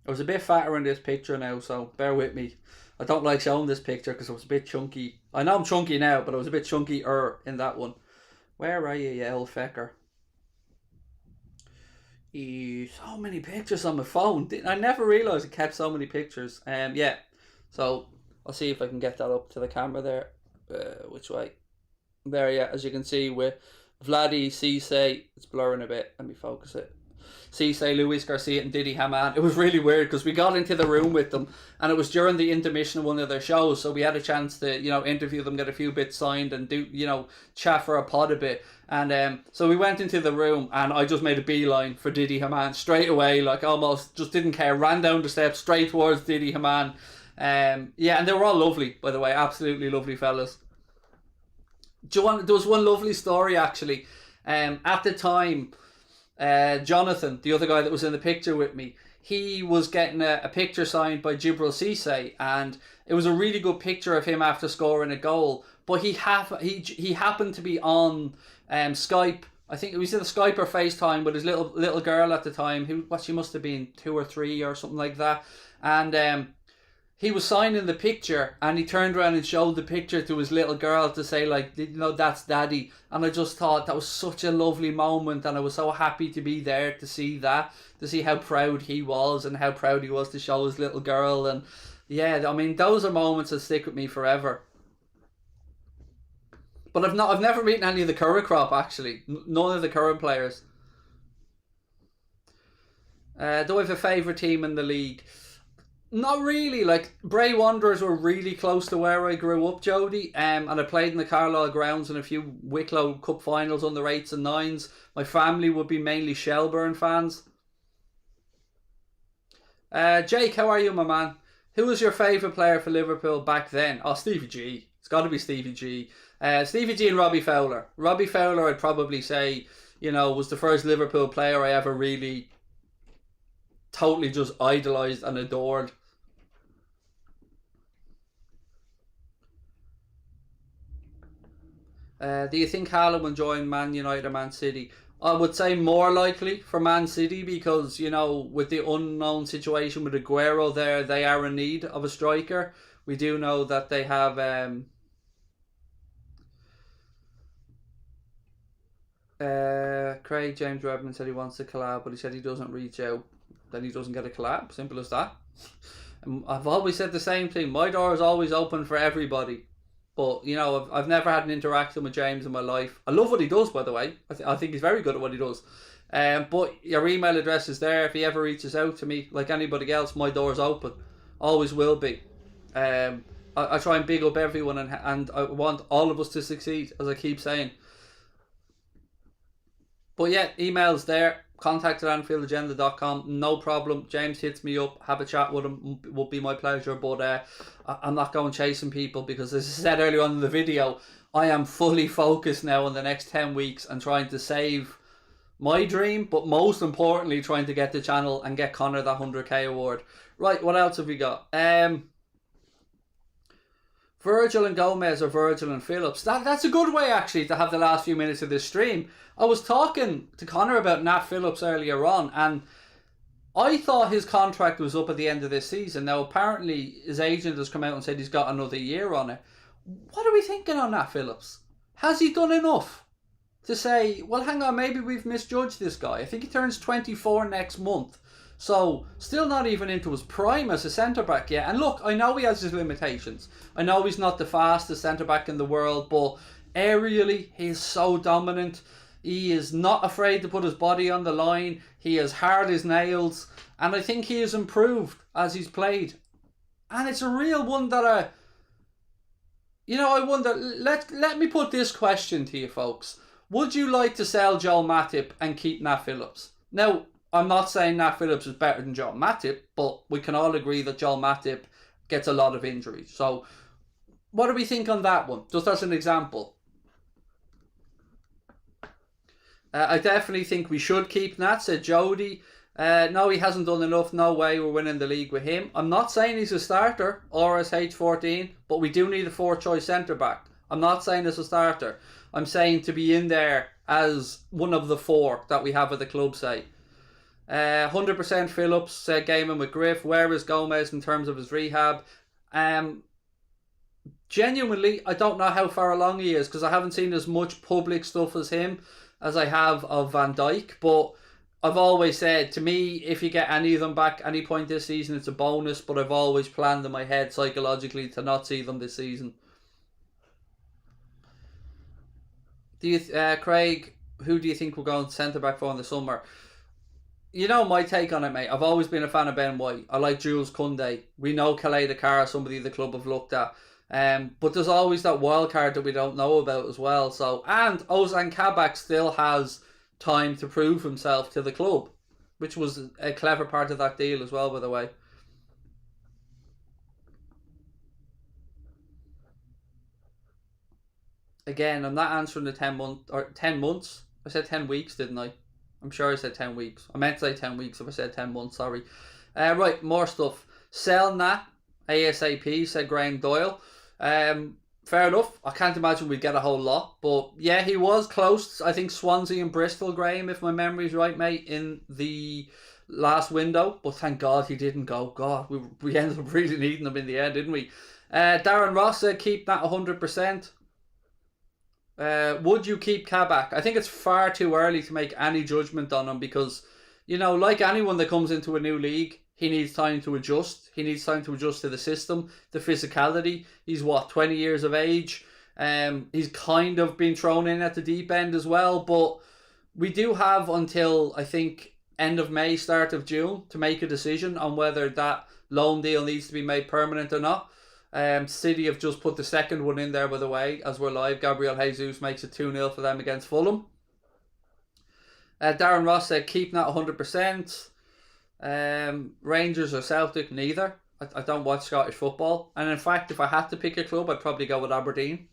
I was a bit fatter in this picture now, so bear with me. I don't like showing this picture because I was a bit chunky. I know I'm chunky now, but I was a bit chunkier in that one. Where are you, old fecker? So many pictures on my phone. I never realised it kept so many pictures. Yeah. So I'll see if I can get that up to the camera there. Which way? There, yeah. As you can see with Vladdy, Cissé, it's blurring a bit. Let me focus it. Cissé, Luis Garcia and Didi Hamann. It was really weird because we got into the room with them and it was during the intermission of one of their shows, so we had a chance to, interview them, get a few bits signed and do, chat for a pod a bit. And so we went into the room and I just made a beeline for Didi Hamann straight away, like almost just didn't care, ran down the steps straight towards Didi Hamann. Yeah, and they were all lovely, by the way, absolutely lovely fellas. There was one lovely story actually. At the time, Jonathan, the other guy that was in the picture with me, he was getting a picture signed by Djibril Cissé, and it was a really good picture of him after scoring a goal. But he happened to be on Skype. I think it was either Skype or FaceTime with his little girl at the time, she must have been 2 or 3 or something like that, and he was signing the picture and he turned around and showed the picture to his little girl to say, like, that's daddy. And I just thought that was such a lovely moment, and I was so happy to be there to see that, to see how proud he was and how proud he was to show his little girl. And yeah, I mean, those are moments that stick with me forever. But I've never beaten any of the current crop, actually. None of the current players. Do I have a favourite team in the league? Not really. Like, Bray Wanderers were really close to where I grew up, Jody. And I played in the Carlisle grounds in a few Wicklow Cup finals under 8s and 9s. My family would be mainly Shelburne fans. Jake, how are you, my man? Who was your favourite player for Liverpool back then? Oh, Stevie G. It's got to be Stevie G. Stevie G and Robbie Fowler. Robbie Fowler, I'd probably say, was the first Liverpool player I ever really totally just idolised and adored. Do you think Haaland will join Man United or Man City? I would say more likely for Man City because, with the unknown situation with Aguero there, they are in need of a striker. We do know that they have... Craig James Redmond said he wants to collab, but he said he doesn't reach out, then he doesn't get a collab. Simple as that. I've always said the same thing. My door is always open for everybody. But, I've never had an interaction with James in my life. I love what he does, by the way. I think he's very good at what he does. But your email address is there. If he ever reaches out to me, like anybody else, my door's open. Always will be. I try and big up everyone and I want all of us to succeed, as I keep saying. But yeah, email's there. Contact at AnfieldAgenda.com. No problem. James hits me up. Have a chat with him. It would be my pleasure. But I'm not going chasing people because, as I said earlier on in the video, I am fully focused now on the next 10 weeks and trying to save my dream, but most importantly, trying to get the channel and get Connor that 100k award. Right, what else have we got? Virgil and Gomez or Virgil and Phillips. That's a good way, actually, to have the last few minutes of this stream. I was talking to Connor about Nat Phillips earlier on, and I thought his contract was up at the end of this season. Now, apparently, his agent has come out and said he's got another year on it. What are we thinking on Nat Phillips? Has he done enough to say, well, hang on, maybe we've misjudged this guy? I think he turns 24 next month. So, still not even into his prime as a centre-back yet. And look, I know he has his limitations. I know he's not the fastest centre-back in the world, but aerially, he's so dominant. He is not afraid to put his body on the line. He is hard as nails. And I think he has improved as he's played. And it's a real one that I wonder, let me put this question to you folks. Would you like to sell Joel Matip and keep Nat Phillips? Now, I'm not saying Nat Phillips is better than Joel Matip, but we can all agree that Joel Matip gets a lot of injuries. So, what do we think on that one? Just as an example. I definitely think we should keep Nat, said Jody. No, he hasn't done enough. No way we're winning the league with him. I'm not saying he's a starter or as H14, but we do need a fourth choice centre-back. I'm not saying as a starter. I'm saying to be in there as one of the four that we have at the club, say. 100% Phillips, said Gaiman with Griff. Where is Gomez in terms of his rehab? Genuinely, I don't know how far along he is because I haven't seen as much public stuff as him as I have of Van Dijk. But I've always said, to me, if you get any of them back any point this season, it's a bonus. But I've always planned in my head psychologically to not see them this season. Do you, Craig, who do you think we're going centre-back for in the summer? You know my take on it, mate. I've always been a fan of Ben White. I like Jules Koundé. We know Calais Dakar, somebody the club have looked at. But there's always that wild card that we don't know about as well. So, and Ozan Kabak still has time to prove himself to the club, which was a clever part of that deal as well, by the way. Again, I'm not answering the 10 months. I said 10 weeks, didn't I? I'm sure I said 10 weeks. I meant to say 10 weeks if I said 10 months, sorry. Right, more stuff. Sell Nat ASAP, said Graham Doyle. Fair enough. I can't imagine we'd get a whole lot. But yeah, he was close. I think Swansea and Bristol, Graham, if my memory's right, mate, in the last window. But thank God he didn't go. God, we ended up really needing him in the end, didn't we? Darren Ross said keep that 100%. Would you keep Kabak? I think it's far too early to make any judgment on him because, like anyone that comes into a new league, he needs time to adjust. He needs time to adjust to the system, the physicality. He's 20 years of age. He's kind of been thrown in at the deep end as well, but we do have until, I think, end of May, start of June to make a decision on whether that loan deal needs to be made permanent or not. City have just put the second one in there, by the way, as we're live. Gabriel Jesus makes it 2-0 for them against Fulham. Darren Ross said keep that 100%. Rangers or Celtic, neither. I don't watch Scottish football. And in fact, if I had to pick a club, I'd probably go with Aberdeen.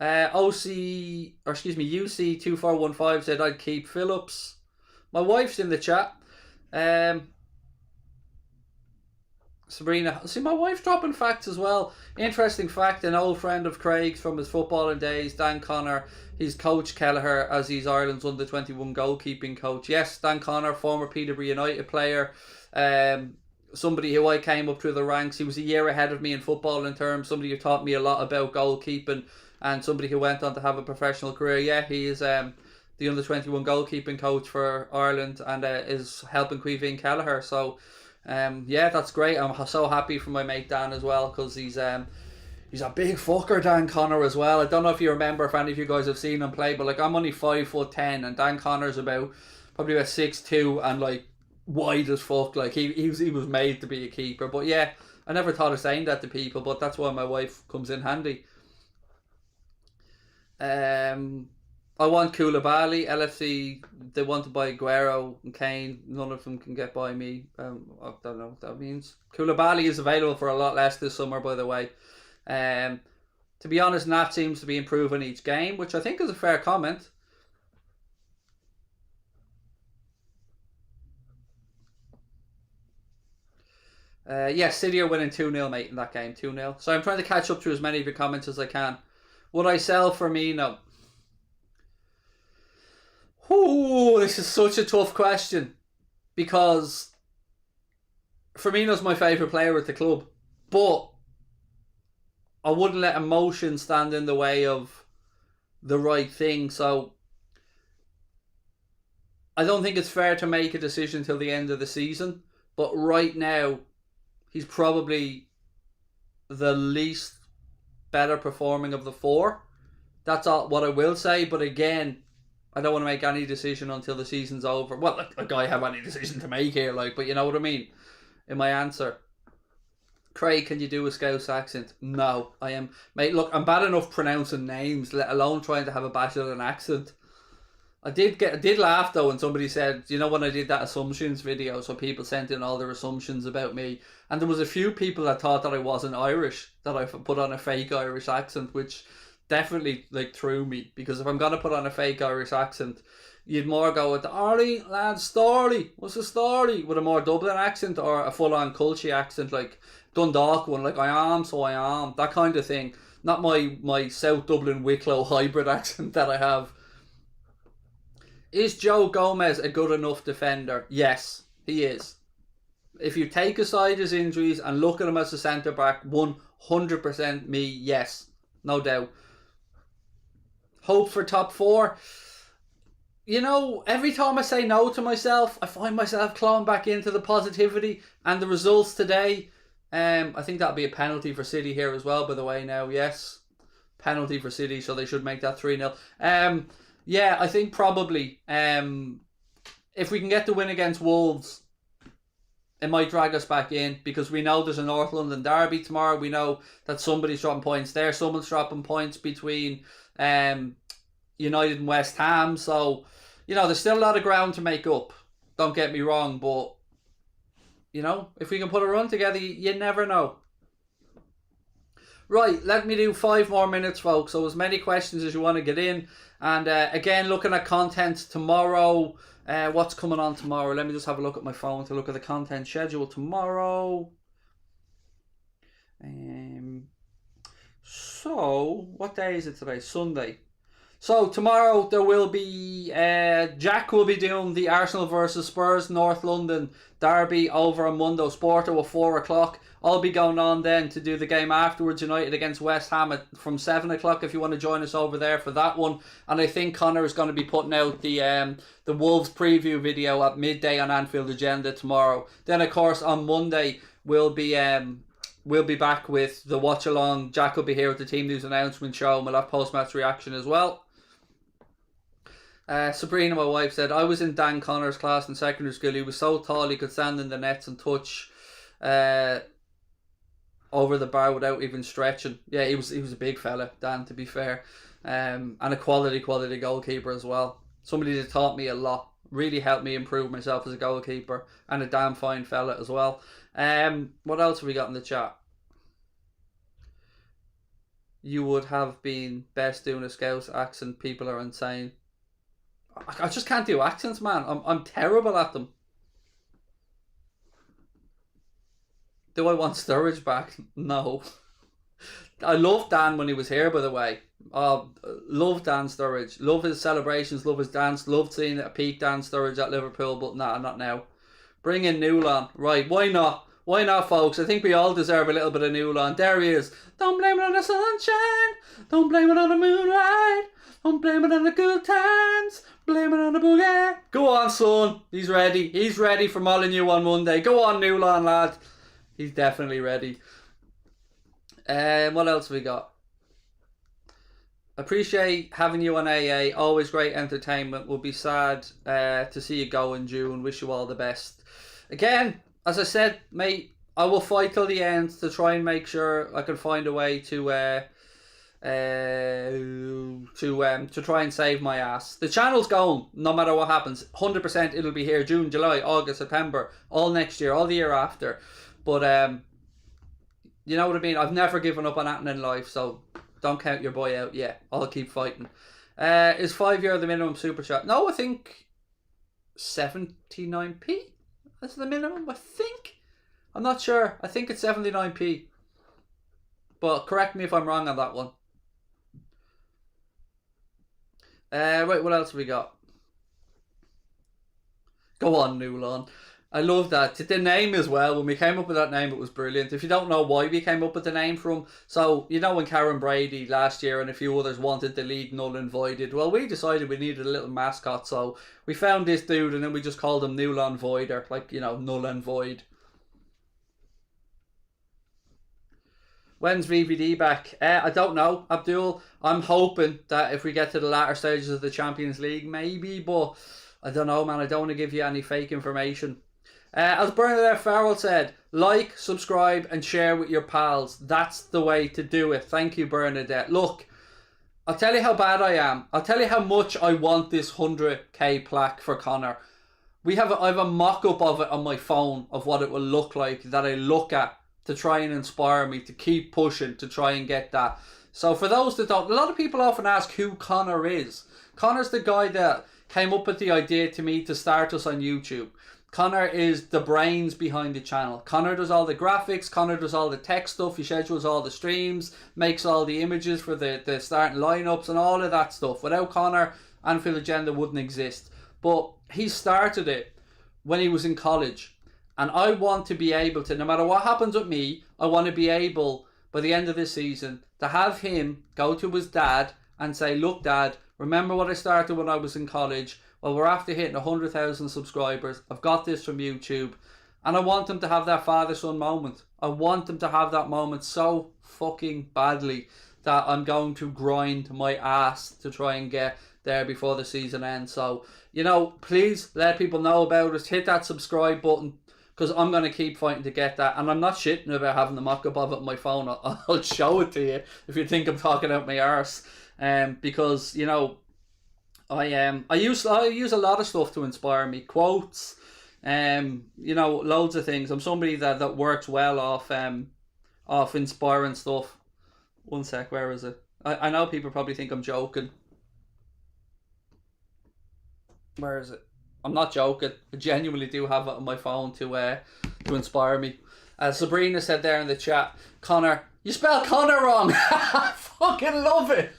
UC2415 said I'd keep Phillips. My wife's in the chat. Sabrina, see, my wife's dropping facts as well. Interesting fact, an old friend of Craig's from his footballing days, Dan Connor, he's coached Kelleher as he's Ireland's under-21 goalkeeping coach. Yes, Dan Connor, former Peterborough United player, somebody who I came up through the ranks. He was a year ahead of me in football in terms, somebody who taught me a lot about goalkeeping, and somebody who went on to have a professional career. Yeah, he is the under-21 goalkeeping coach for Ireland, and is helping Caoimhín Kelleher. So yeah, that's great. I'm so happy for my mate Dan as well, because he's a big fucker, Dan Connor, as well. I don't know if you remember, if any of you guys have seen him play, but like, I'm only 5'10", and Dan Connor's probably about 6'2", and like wide as fuck. Like he was made to be a keeper. But yeah, I never thought of saying that to people, but that's why my wife comes in handy. I want Koulibaly. LFC, they want to buy Aguero and Kane. None of them can get by me. I don't know what that means. Koulibaly is available for a lot less this summer, by the way. To be honest, Nat seems to be improving each game, which I think is a fair comment. Yeah, City are winning 2-0, mate, in that game. 2-0. So I'm trying to catch up to as many of your comments as I can. Would I sell Firmino? Ooh, this is such a tough question, because Firmino's my favourite player at the club, but I wouldn't let emotion stand in the way of the right thing. So I don't think it's fair to make a decision till the end of the season, but right now he's probably the least better performing of the four. That's all what I will say. But again, I don't want to make any decision until the season's over. Well, like I have any decision to make here, like, but you know what I mean in my answer. Craig, can you do a Scouse accent? No, I am, mate. Look, I'm bad enough pronouncing names, let alone trying to have a bachelor accent. I did laugh though when somebody said, you know, when I did that assumptions video, so people sent in all their assumptions about me, and there was a few people that thought that I wasn't Irish, that I put on a fake Irish accent, which definitely like threw me, because if I'm gonna put on a fake Irish accent, you'd more go with the Arlie lad story. What's the story? With a more Dublin accent, or a full on Culture accent, like Dundalk one, like I am, so I am, that kind of thing. Not my South Dublin Wicklow hybrid accent that I have. Is Joe Gomez a good enough defender? Yes, he is. If you take aside his injuries and look at him as a centre back, 100% me, yes, no doubt. Hope for top four. You know, every time I say no to myself, I find myself clawing back into the positivity. And the results today, I think that'll be a penalty for City here as well, by the way, now. Yes, penalty for City, so they should make that 3-0. Yeah, I think probably if we can get the win against Wolves, it might drag us back in, because we know there's a North London derby tomorrow. We know that somebody's dropping points there. Someone's dropping points between United and West Ham. So, you know, there's still a lot of ground to make up. Don't get me wrong, but, you know, if we can put a run together, you never know. Right, let me do 5 more minutes, folks. So as many questions as you want to get in. And again, looking at content tomorrow. What's coming on tomorrow? Let me just have a look at my phone to look at the content schedule tomorrow. So, what day is it today? Sunday. So tomorrow there will be Jack will be doing the Arsenal versus Spurs North London derby over on Mundo Sporto at 4 o'clock. I'll be going on then to do the game afterwards, United against West Ham from 7 o'clock, if you want to join us over there for that one. And I think Connor is going to be putting out the Wolves preview video at midday on Anfield Agenda tomorrow. Then of course on Monday we'll be back with the watch along. Jack will be here with the team news announcement show, and we'll have post-match reaction as well. Sabrina, my wife, said, I was in Dan Connor's class in secondary school. He was so tall he could stand in the nets and touch over the bar without even stretching. Yeah, he was a big fella, Dan, to be fair. And a quality goalkeeper as well. Somebody that taught me a lot. Really helped me improve myself as a goalkeeper, and a damn fine fella as well. What else have we got in the chat? You would have been best doing a Scouse accent. People are insane. I just can't do accents, man. I'm terrible at them. Do I want Sturridge back? No. I loved Dan when he was here, by the way. Love Dan Sturridge. Love his celebrations, love his dance. Loved seeing a peak Dan Sturridge at Liverpool, but nah, not now. Bring in Newland. Right, why not? Why not, folks? I think we all deserve a little bit of Newland. There he is. Don't blame it on the sunshine. Don't blame it on the moonlight. Don't blame it on the good times. Blame it on the boogie. Go on, son. He's ready. He's ready for Molyneux on Monday. Go on, Newland, lad. He's definitely ready. What else have we got? Appreciate having you on AA. Always great entertainment. Will be sad to see you go in June. Wish you all the best. Again, as I said, mate, I will fight till the end to try and make sure I can find a way to try and save my ass. The channel's going, no matter what happens. 100% it'll be here June, July, August, September, all next year, all the year after. But you know what I mean? I've never given up on anything in life, so don't count your boy out yet. I'll keep fighting. Is €5 the minimum super chat? No, I think 79p is the minimum, I think. I'm not sure. I think it's 79p. But correct me if I'm wrong on that one. Right, what else have we got? Go on, Newland. I love that. The name as well, when we came up with that name, it was brilliant. If you don't know why we came up with the name from, so, you know when Karen Brady last year and a few others wanted the league null and voided, well, we decided we needed a little mascot, so we found this dude and then we just called him Newland Voider, like, you know, null and void. When's VVD back? I don't know, Abdul. I'm hoping that if we get to the latter stages of the Champions League, maybe, but I don't know, man. I don't want to give you any fake information. As Bernadette Farrell said, like, subscribe and share with your pals. That's the way to do it. Thank you, Bernadette. Look, I'll tell you how bad I am. I'll tell you how much I want this 100k plaque for Connor. I have a mock-up of it on my phone of what it will look like that I look at to try and inspire me to keep pushing to try and get that. So for those that don't, a lot of people often ask who Connor is. Connor's the guy that came up with the idea to me to start us on YouTube. Connor is the brains behind the channel. Connor does all the graphics, Connor does all the tech stuff, he schedules all the streams, makes all the images for the starting lineups and all of that stuff. Without Connor, Anfield Agenda wouldn't exist. But he started it when he was in college. And I want to be able to, no matter what happens with me, I want to be able, by the end of this season, to have him go to his dad and say, look, Dad, remember what I started when I was in college? Well, we're after hitting 100,000 subscribers. I've got this from YouTube. And I want him to have that father-son moment. I want him to have that moment so fucking badly that I'm going to grind my ass to try and get there before the season ends. So, you know, please let people know about it. Hit that subscribe button, because I'm going to keep fighting to get that. And I'm not shitting about having the mock-up of it on my phone. I'll show it to you if you think I'm talking out my arse. Because, you know, I use a lot of stuff to inspire me. Quotes, you know, loads of things. I'm somebody that works well off inspiring stuff. One sec, where is it? I know people probably think I'm joking. Where is it? I'm not joking. I genuinely do have it on my phone to inspire me. As Sabrina said there in the chat, Connor, you spelled Connor wrong. I fucking love it.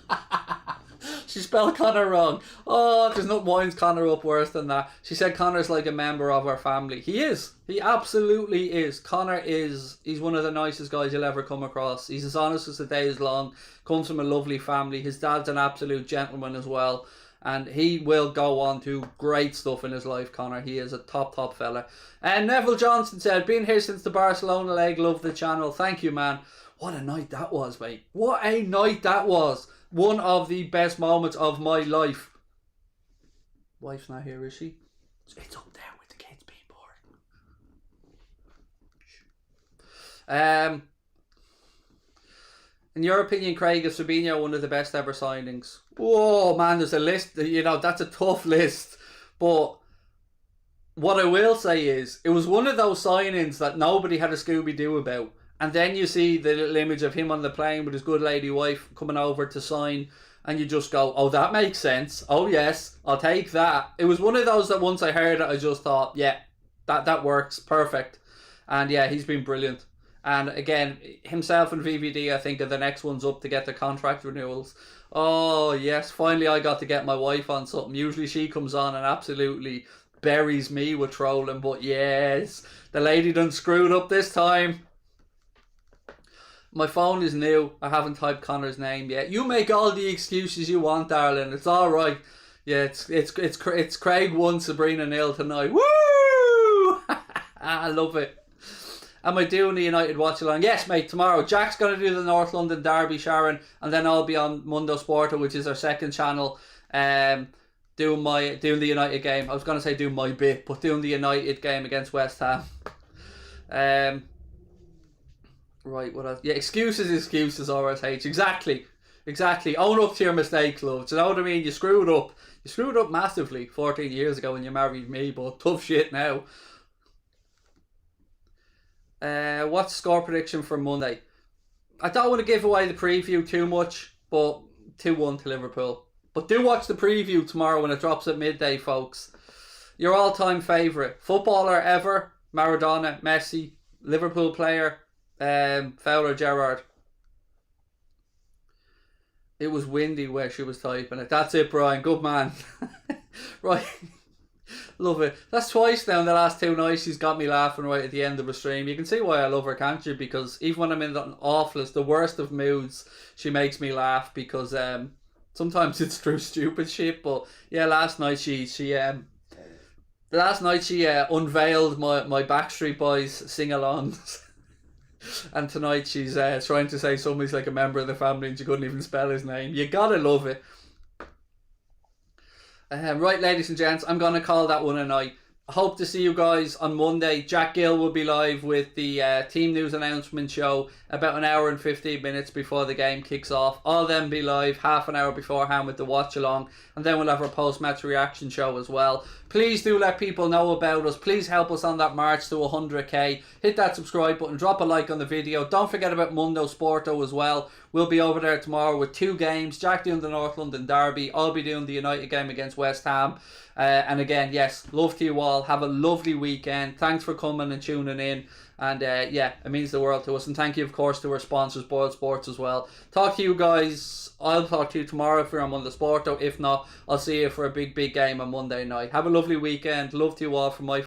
She spelled Connor wrong. Oh, there's no winds Connor up worse than that. She said Connor's like a member of our family. He is. He absolutely is. Connor is. He's one of the nicest guys you'll ever come across. He's as honest as the day is long. Comes from a lovely family. His dad's an absolute gentleman as well. And he will go on to great stuff in his life, Connor. He is a top fella. And Neville Johnson said, been here since the Barcelona leg, love the channel. Thank you, man. What a night that was, mate. What a night that was. One of the best moments of my life. Wife's not here, is she? It's up there with the kids being bored. In your opinion, Craig, is Fabinho one of the best ever signings? Oh man, there's a list. You know, that's a tough list. But what I will say is, it was one of those signings that nobody had a Scooby-Doo about. And then you see the little image of him on the plane with his good lady wife coming over to sign, and you just go, oh, that makes sense. Oh, yes, I'll take that. It was one of those that once I heard it, I just thought, yeah, that works. Perfect. And yeah, he's been brilliant. And again, himself and VVD, I think, are the next ones up to get the contract renewals. Oh, yes, finally I got to get my wife on something. Usually she comes on and absolutely buries me with trolling. But yes, the lady done screwed up this time. My phone is new. I haven't typed Connor's name yet. You make all the excuses you want, darling. It's all right. Yeah, it's Craig 1, Sabrina 0 tonight. Woo! I love it. Am I doing the United watch along? Yes, mate. Tomorrow, Jack's gonna do the North London derby, Sharon, and then I'll be on Mundo Sporto, which is our second channel. Doing the United game. I was gonna say doing my bit, but doing the United game against West Ham. Right, what else? Yeah, excuses, RSH. Exactly. Own up to your mistakes, love. Do you know what I mean? You screwed up. You screwed up massively 14 years ago when you married me, but tough shit now. What's score prediction for Monday? I don't want to give away the preview too much, but 2-1 to Liverpool. But do watch the preview tomorrow when it drops at midday, folks. Your all-time favourite footballer ever, Maradona, Messi, Liverpool player, Fowler, Gerrard. It was windy where she was typing it. That's it, Brian. Good man. Right. Love it. That's twice now in the last 2 nights she's got me laughing right at the end of a stream. You can see why I love her, can't you? Because even when I'm in the awfulest, the worst of moods, she makes me laugh because sometimes it's through stupid shit. But yeah, last night she unveiled my Backstreet Boys sing-alongs. And tonight she's trying to say somebody's like a member of the family and she couldn't even spell his name. You gotta love it. Right, ladies and gents, I'm going to call that one a night. I hope to see you guys on Monday. Jack Gill will be live with the team news announcement show about an hour and 15 minutes before the game kicks off. I'll then be live half an hour beforehand with the watch along, and then we'll have our post-match reaction show as well. Please do let people know about us. Please help us on that march to 100k. Hit that subscribe button, drop a like on the video. Don't forget about Mundo Sporto as well. We'll be over there tomorrow with 2 games. Jack doing the North London derby. I'll be doing the United game against West Ham. And again, yes, love to you all. Have a lovely weekend. Thanks for coming and tuning in. And yeah, it means the world to us. And thank you, of course, to our sponsors, Boyle Sports, as well. Talk to you guys. I'll talk to you tomorrow if you're on Mundo Sporto. If not, I'll see you for a big game on Monday night. Have a lovely weekend. Love to you all from my